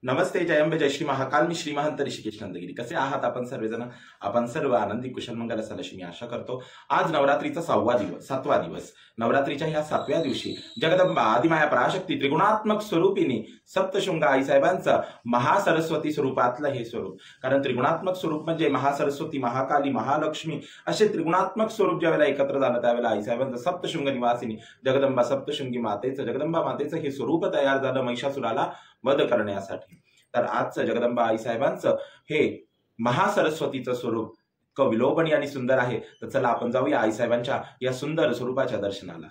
नमस्ते, जय अंबे, जय श्री महाकाल. मी श्री महंत ऋषिकेश नंदगिरी. कसे आहात आपण सर्वजण? आपण सर्व आनंदी कुशल मंगल असाल अशी मी आशा करतो. आज नवरात्रीचा 7वा दिवस. नवरात्रीच्या ह्या 7व्या दिवशी जगदंबा आदिमाया पराशक्ती त्रिगुणात्मक स्वरूपिणी सप्तशृंग आईसाहेबांचं महासरस्वती स्वरूपातलं हे स्वरूप. कारण त्रिगुणात्मक स्वरूप म्हणजे महासरस्वती, महाकाली, महालक्ष्मी असे त्रिगुणात्मक स्वरूप ज्यावेळेला एकत्र झालं त्यावेळेला आईसाहेबांचं सप्तशृंग निवासिनी जगदंबा सप्तशृंगी मातेचं, जगदंबा मातेचं हे स्वरूप तयार झालं महिषासुराला वध करण्यासाठी. तर आजचं जगदंबा आईसाहेबांचं हे महासरस्वतीचं स्वरूप विलोभनीय आणि सुंदर आहे. तर चला आपण जाऊया आईसाहेबांच्या या सुंदर स्वरूपाच्या दर्शनाला.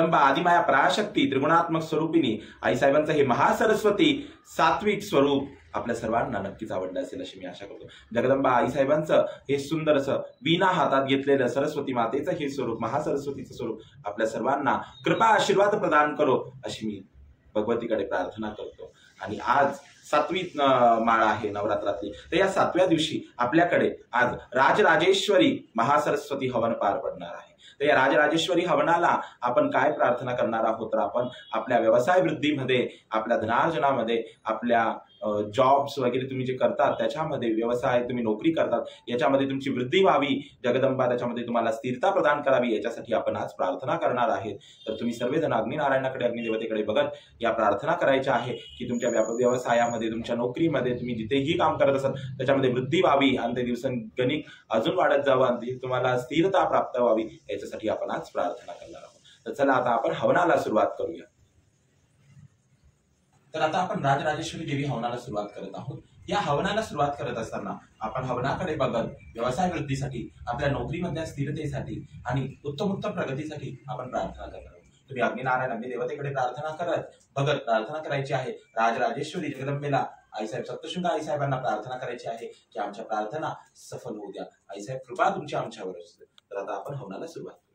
जगदंबा आदिमाया पराशक्ती त्रिगुणात्मक स्वरूपिणी आईसाहेबांचं हे महासरस्वती सात्विक स्वरूप आपल्या सर्वांना नक्कीच आवडलं असेल अशी मी आशा करतो। जगदंबा आईसाहेबांचं हे सुंदर असं वीणा हातात घेतलेलं सरस्वती मातेचं हे स्वरूप महासरस्वतीचं स्वरूप आपल्या सर्वांना कृपा आशीर्वाद प्रदान करो अशी मी भगवतीकडे प्रार्थना करतो। आणि आज 7वी माळ आहे नवरात्रातली, तर या 7व्या दिवशी आपल्याकडे आज राजराजेश्वरी महासरस्वती हवन पार पडणार आहे। तर या राजराजेश्वरी हवनाला आपण काय प्रार्थना करणार आहोत, तर आपण आपल्या व्यवसाय वृद्धीमध्ये, आपल्या धनार्जनामध्ये, आपल्या जॉब्स वगैरे तुम्ही जे करतात त्याच्यामध्ये, व्यवसाय तुम्ही नोकरी करतात याच्यामध्ये तुमची वृद्धी व्हावी, जगदंबा त्याच्यामध्ये तुम्हाला स्थिरता प्रदान करावी याच्यासाठी आपण आज प्रार्थना करणार आहे। तर तुम्ही सर्वजण अग्निनारायणाकडे, अग्निदेवतेकडे बघत या प्रार्थना करायच्या आहे की तुमच्या व्यवसायामध्ये, तुमच्या नोकरीमध्ये, तुम्ही जिथेही काम करत असाल त्याच्यामध्ये वृद्धी व्हावी आणि ते दिवसांगणिक अजून वाढत जावं आणि तुम्हाला स्थिरता प्राप्त व्हावी याच्यासाठी आपण आज प्रार्थना करणार आहोत। तर चला आता आपण हवनाला सुरुवात करूया। तर आता आपण राजराजेश्वरी देवी हवनाला सुरुवात करत आहोत। या हवनाला सुरुवात करत असताना आपण हवनाकडे बघत व्यवसाय वृद्धीसाठी, आपल्या नोकरीमधल्या स्थिरतेसाठी आणि उत्तम प्रगतीसाठी आपण प्रार्थना करणार आहोत। तुम्ही अग्निनारायण अग्निदेवतेकडे प्रार्थना करत बघत प्रार्थना करायची आहे। राजराजेश्वरी जगदंबेला आईसाहेब सप्तशृंग आईसाहेबांना प्रार्थना करायची आहे की आमच्या प्रार्थना सफल होऊ द्या, आईसाहेब कृपा तुमची आमच्यावर असते। तर आता आपण हवनाला सुरुवात करूया।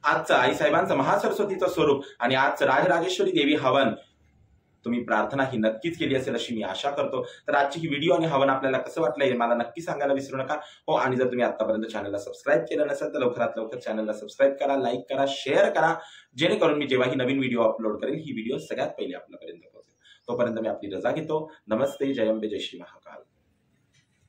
आजचं आईसाहेबांचं महासरस्वतीचं स्वरूप आणि आजचं राजराजेश्वरी देवी हवन तुम्ही प्रार्थना ही नक्कीच केली असेल अशी मी आशा करतो। तर आजची ही व्हिडिओ आणि हवन आपल्याला कसं वाटलंय मला नक्की सांगायला विसरू नका। हो, आणि जर तुम्ही आतापर्यंत चॅनलला सबस्क्राईब केलं नसेल तर लवकरात लवकर चॅनलला सबस्क्राईब करा, लाईक करा, शेअर करा, जेणेकरून मी जेव्हा ही नवीन व्हिडिओ अपलोड करेल ही व्हिडिओ सगळ्यात पहिले आपल्यापर्यंत पोहोचेल। तोपर्यंत मी आपली रजा घेतो। नमस्ते, जय अंबे, जय श्री महाकाल।